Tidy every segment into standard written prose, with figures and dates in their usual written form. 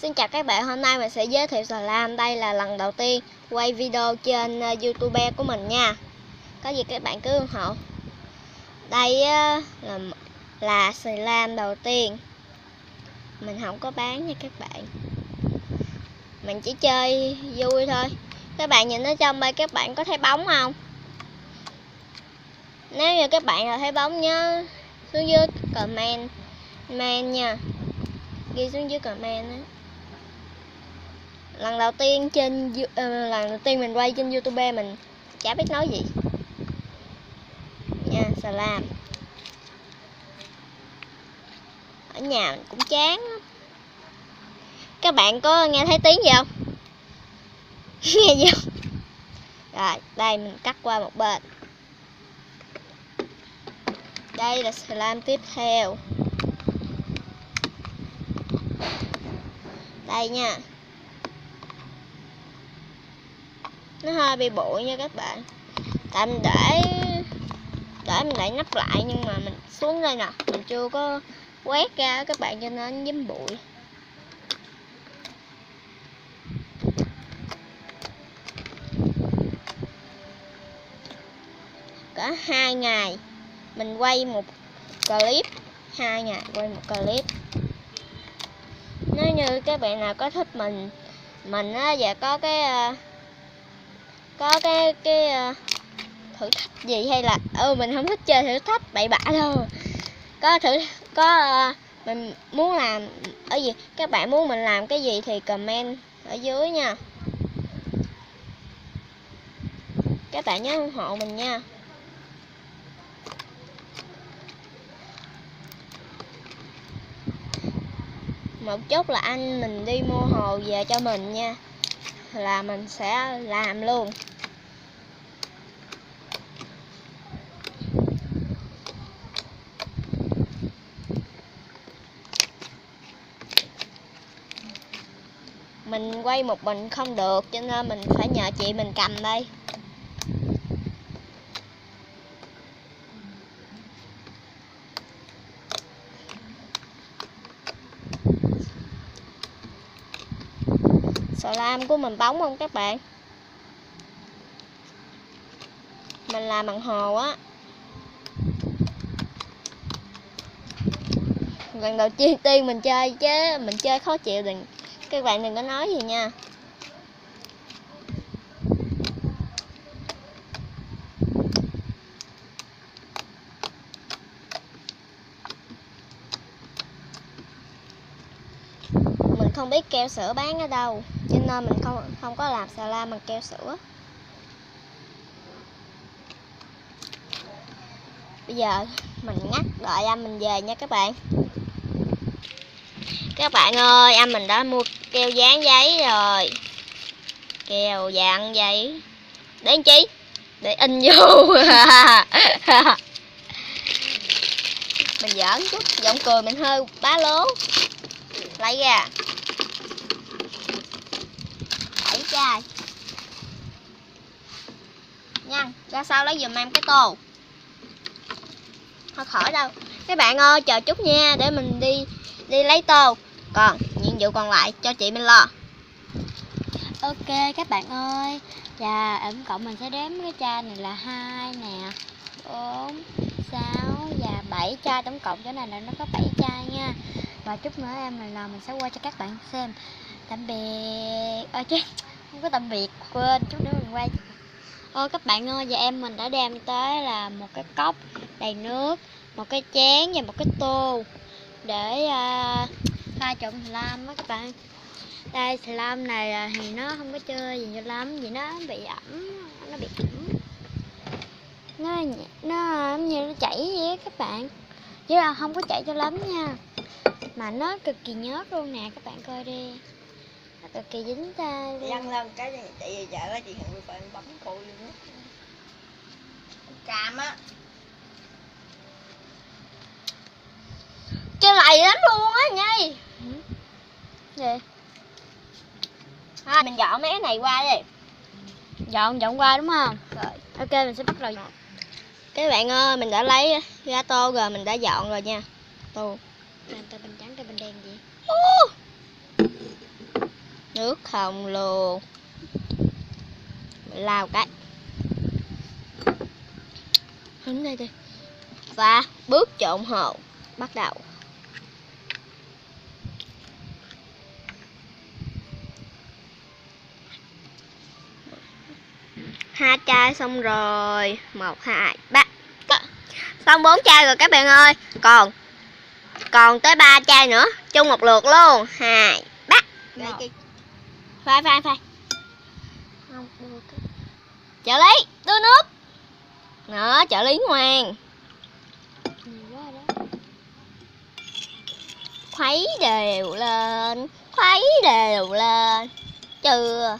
Xin chào các bạn, hôm nay mình sẽ giới thiệu slime. Đây là lần đầu tiên quay video trên YouTube của mình nha. Có gì các bạn cứ ủng hộ. Đây là slime đầu tiên. Mình không có bán nha các bạn. Mình chỉ chơi vui thôi. Các bạn nhìn ở trong đây, các bạn có thấy bóng không? Nếu như các bạn thấy bóng nhớ xuống dưới comment nha. Ghi xuống dưới comment á. Lần đầu tiên mình quay trên YouTube, mình chả biết nói gì nha. Slime ở nhà mình cũng chán lắm. Các bạn có nghe thấy tiếng gì không? Nghe gì không? Rồi đây mình cắt qua một bên. Đây là slime tiếp theo. Đây nha. Nó hơi bị bụi nha các bạn. Tại mình để mình đậy nắp lại, nhưng mà mình xuống đây nè, mình chưa có quét ra các bạn, cho nên dính bụi. Cả 2 ngày mình quay một clip, 2 ngày quay một clip. Nếu như các bạn nào có thích mình á, và có cái thử thách gì, hay là mình không thích chơi thử thách bậy bạ đâu, mình muốn làm ở gì, các bạn muốn mình làm cái gì thì comment ở dưới nha. Các bạn nhớ ủng hộ mình nha. Một chút là anh mình đi mua hồ về cho mình nha, là mình sẽ làm luôn. Mình quay một mình không được, cho nên mình phải nhờ chị mình cầm đây. Slime của mình bóng không các bạn? Mình làm bằng hồ á. Lần đầu tiên mình chơi, chứ mình chơi khó chịu, các bạn đừng có nói gì nha. Mình không biết keo sữa bán ở đâu, cho nên mình không có làm slime bằng keo sữa. Bây giờ mình ngắt đợi anh mình về nha các bạn. Các bạn ơi, anh mình đã mua keo dán giấy rồi. Keo dán giấy. Để làm chi? Để in vô. Mình giỡn chút, giọng cười mình hơi bá lố. Lấy ra. Đẩy chai. Nha, ra sau lấy giùm em cái tô. Thôi khỏi đâu. Các bạn ơi, chờ chút nha, để mình đi lấy tô. Còn nhiệm vụ còn lại cho chị mình lo. Ok các bạn ơi. Và tổng cộng mình sẽ đếm cái chai này là 2 nè, 4, 6 và 7 chai. Tổng cộng chỗ này là nó có 7 chai nha. Và chút nữa mình sẽ qua cho các bạn xem. Tạm biệt. Chứ không có tạm biệt, quên, chút nữa mình quay. Các bạn ơi, và mình đã đem tới là một cái cốc đầy nước, một cái chén và một cái tô để pha trộn slime á các bạn. Đây, slime này thì nó không có chơi gì cho lắm, vì nó bị ẩm, nó bị ẩm, nó giống như nó chảy vậy á các bạn, chứ là không có chảy cho lắm nha, mà nó cực kỳ nhớt luôn nè, các bạn coi đi, nó cực kỳ dính tay luôn. Lăn lên cái này chạy về chợ á, chị Hạnh phải bấm cùi luôn á. Cam á. Chơi lầy lắm luôn á Nhi. Gì? Mình dọn mấy cái này qua đi. Dọn qua đúng không? Rồi. Ok, mình sẽ bắt đầu dọn. Các bạn ơi, mình đã lấy ra tô rồi, mình đã dọn rồi nha. Tô. Làm tờ bình trắng, tờ bình đen gì? Nước không luôn. Lao cái. Hứng đây đi. Và bước trộn hồ. Bắt đầu. Hai chai xong rồi. 1, 2, 3. Xong 4 chai rồi các bạn ơi. Còn tới 3 chai nữa. Chung một lượt luôn. 2, 3. Phai. Không được. Trợ lý, đưa nước. Đó, trợ lý ngoan. Khuấy đều lên. Chưa.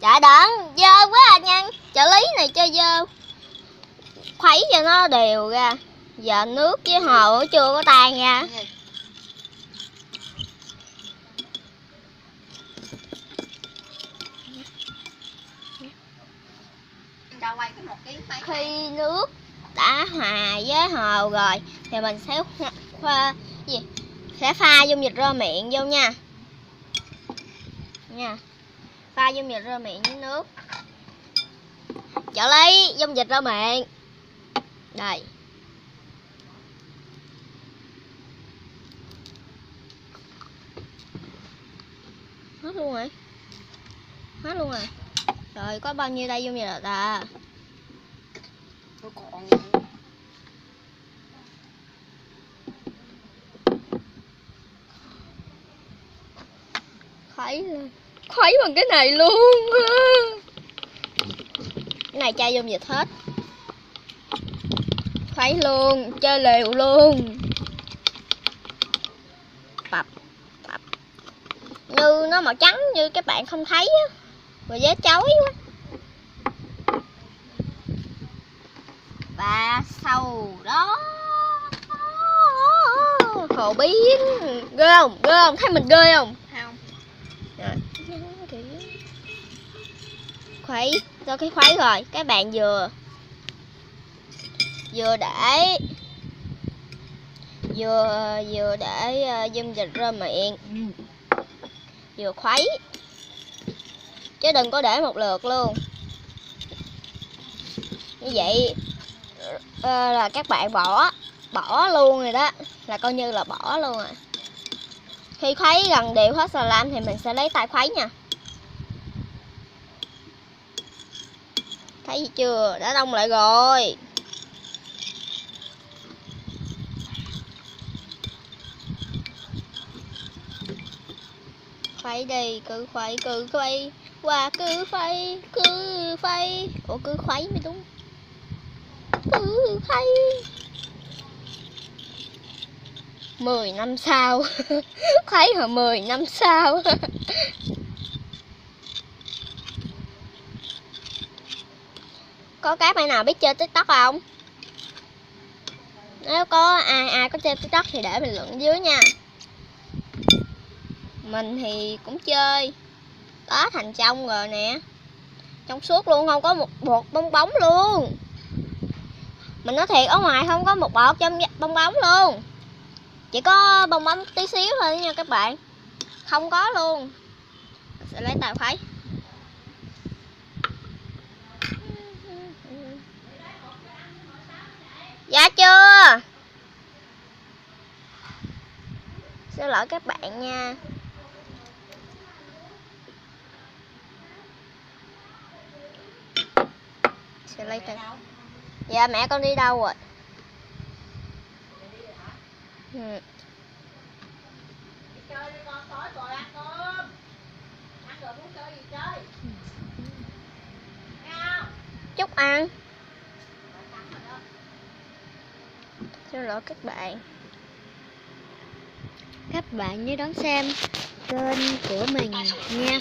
Trời đợn, dơ quá à nhanh. Trợ lý này chơi dơ. Khuấy cho nó đều ra. Giờ nước với hồ chưa có tan ra. Khi nước đã hòa với hồ rồi thì mình sẽ pha dung dịch rơ miệng vô nha. Pha dung dịch rơ miệng với nước. Trợ lý, dung dịch rơ miệng. Đây. Hết luôn rồi. Rồi có bao nhiêu đây dung dịch rồi ta? Khuấy bằng cái này luôn. Cái này chai dung dịch hết. Khuấy luôn, chơi liều luôn. Bập. Như nó màu trắng như các bạn không thấy á. Rồi dễ chói quá. Và sau đó hồ biến. Ghê không? Thấy mình ghê không? Không. Khuấy, sau khi khuấy rồi các bạn vừa để dung dịch rơ miệng, vừa khuấy chứ đừng có để một lượt luôn. Như vậy là các bạn bỏ luôn rồi đó, là coi như là bỏ luôn rồi. Khi khuấy gần đều hết xà lam thì mình sẽ lấy tay khuấy nha. Thấy gì chưa? Đã đông lại rồi. Khuấy đi, cứ khuấy qua cứ khuấy. Ủa cứ khuấy mới đúng. Cứ khuấy. 10 năm sau. Khuấy hồi 10 năm sau. Có các bạn nào biết chơi TikTok không? Nếu có ai có chơi TikTok thì để bình luận ở dưới nha. Mình thì cũng chơi. Đó, thành trong rồi nè. Trong suốt luôn, không có một bọt bong bóng luôn. Mình nói thiệt, ở ngoài không có một bọt trong bong bóng luôn. Chỉ có bong bóng tí xíu thôi nha các bạn. Không có luôn. Mình sẽ lấy tay khuấy. Dạ chưa? Xin lỗi các bạn nha. Sẽ lấy tay. Dạ mẹ con đi đâu rồi? Chúc ăn. Xin lỗi các bạn. Các bạn nhớ đón xem kênh của mình nha.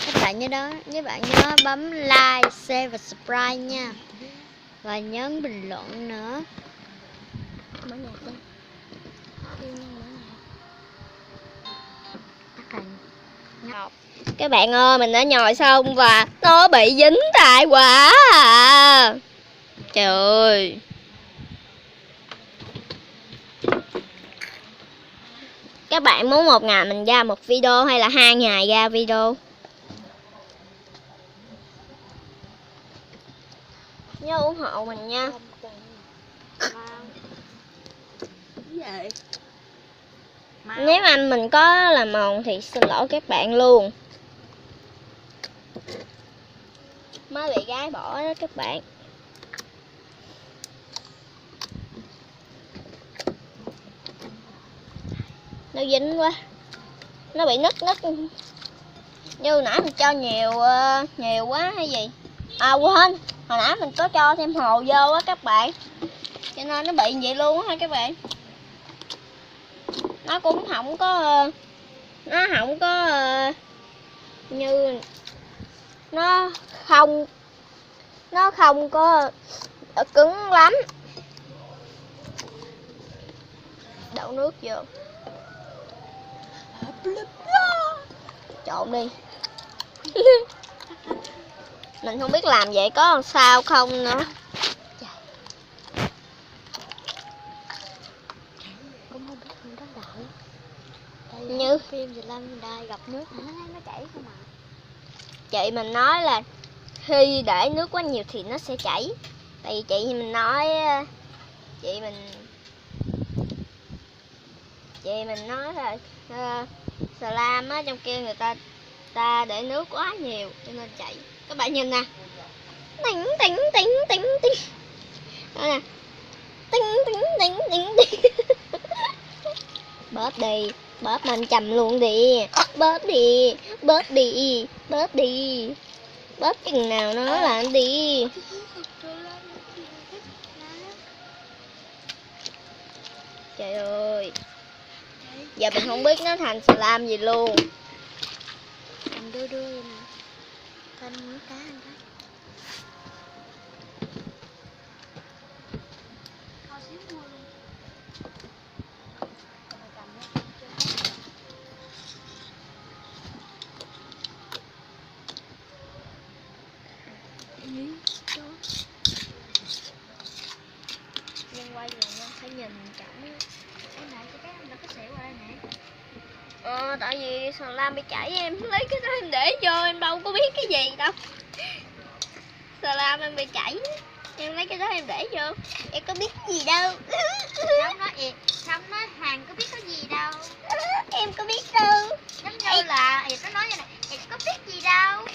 Các bạn nhớ bấm like, share và subscribe nha. Và nhấn bình luận nữa. Mở nhạc đi. Tắt hành. 1 Các bạn ơi, mình đã nhồi xong và nó bị dính tay quá à. Trời ơi. Các bạn muốn một ngày mình ra một video hay là 2 ngày ra video? Nhớ ủng hộ mình nha. Nếu anh mình có làm mòn thì xin lỗi các bạn luôn. Mới bị gái bỏ đó các bạn. Nó dính quá. Nó bị nứt. Như nãy mình cho nhiều quá hay gì. À quên, hồi nãy mình có cho thêm hồ vô á các bạn. Cho nên nó bị vậy luôn á các bạn. Nó cũng không có như nó không có cứng lắm. Đổ nước vô. Trộn đi. Mình không biết làm vậy có sao không nữa. Như phim Việt Nam Đài gặp nước nó chảy không à. Chị mình nói là khi để nước quá nhiều thì nó sẽ chảy. Tại vì chị mình nói là xà lam á, trong kia người ta để nước quá nhiều cho nên chảy. Các bạn nhìn nè. Tỉnh. Đó nè. Tỉnh. Bớt đi, bớt mình chầm luôn đi. Bớt đi. Bớt chừng nào nó làm đi. Trời ơi. Giờ mình không biết nó thành xà lam gì luôn. Thành đưa nè. Thành mũi cá anh thấy. Thôi xíu mua luôn. Nhưng quay là nhân phải nhìn cảm. Em lại cái nó có xỉu ở đây nè. Tại vì xà lam bị chảy em lấy cái đó em để vô, em đâu có biết cái gì đâu. Xà lam em bị chảy, em lấy cái đó em để vô, em có biết cái gì đâu. Xong nói Hàng có biết có gì đâu. Em có biết đâu. Giống như là nó nói như này, em có biết gì đâu.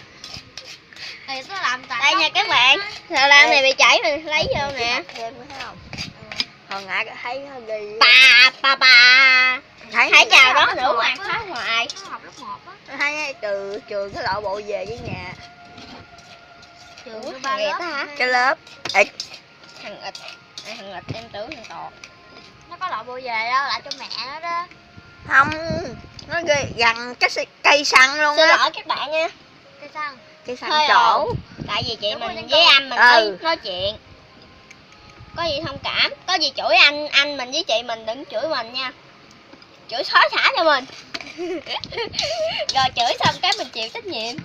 Thì nó làm tại đây nha các bạn, xà lam này bị chảy mình lấy vô nè. Thấy không? Hồi nãy thấy gì? Bà thấy chào đó nữa mà mà phá hoài. nó học lớp 1 á. Thấy trường cái lộ bộ về với nhà. Trường ba lớp hả? Cái lớp ịt. Thằng ịt em tưởng thằng tọt. Nó có loại bộ về đó lại cho mẹ nó đó. Không, nó gần cái cây xăng luôn Xin á. lỗi các bạn nha. Cái xăng. Cây xăng Thôi chỗ. Tại vì chị Đúng mình rồi, với anh mình nói chuyện. Có gì thông cảm, có gì chửi anh mình với chị mình đừng chửi mình nha. Chửi xóa xả cho mình. Rồi chửi xong cái mình chịu trách nhiệm.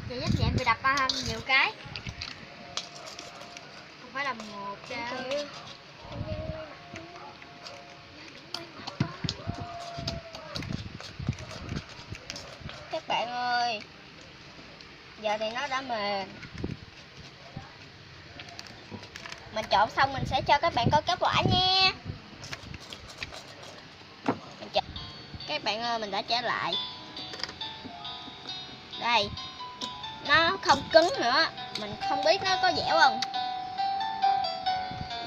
Chị trách nhiệm bị đập ba nhiều cái. Không phải là một chứ. Các bạn ơi, giờ thì nó đã mềm. Mình trộn xong mình sẽ cho các bạn coi kết quả nha. Các bạn ơi, mình đã trở lại. Đây, nó không cứng nữa. Mình không biết nó có dẻo không.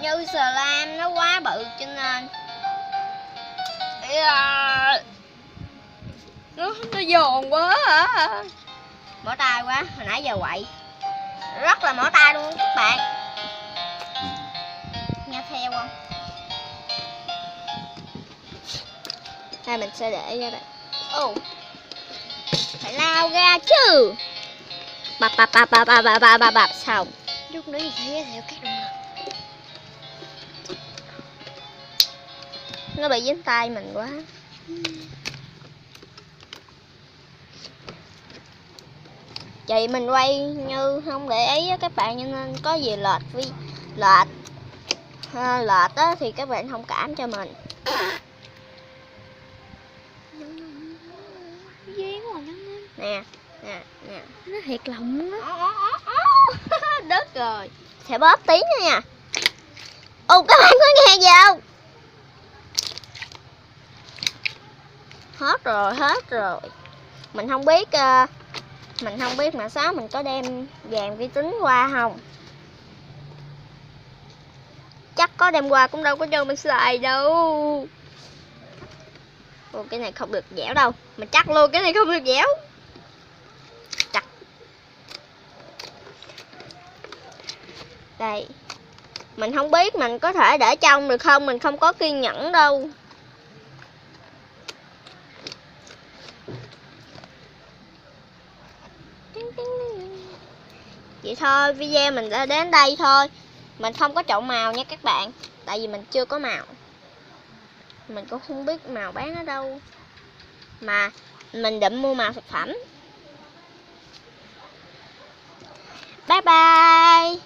Như xà lam nó quá bự cho nên nó giòn quá à. Mỏi tay quá, hồi nãy giờ quậy. Rất là mỏi tay luôn các bạn. Nghe theo không? Đây mình sẽ để ra đây. Phải lao ra chứ. Bập xong. Lúc nữa thì sẽ giới thiệu các động vật. Nó bị dính tay mình quá. chị mình quay như không để ý á các bạn, cho nên có gì lệch á thì các bạn thông cảm cho mình. Duyên quá Nè nó thiệt lòng á. đứt rồi, sẽ bóp tí nữa nha. Ồ các bạn có nghe gì không? Hết rồi. Mình không biết mà sao mình có đem vàng vi tính qua không. Chắc có đem qua cũng đâu có cho mình xài đâu. Ồ, cái này không được dẻo đâu. Mình chắc luôn cái này không được dẻo. Chắc. Đây. Mình không biết mình có thể để trong được không. Mình không có kiên nhẫn đâu. Vậy thôi, video mình đã đến đây thôi. Mình không có chọn màu nha các bạn. Tại vì mình chưa có màu. Mình cũng không biết màu bán ở đâu. Mà mình định mua màu thực phẩm. Bye bye.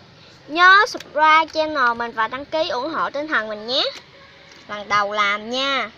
Nhớ subscribe channel mình và đăng ký ủng hộ tinh thần mình nhé. Lần đầu làm nha.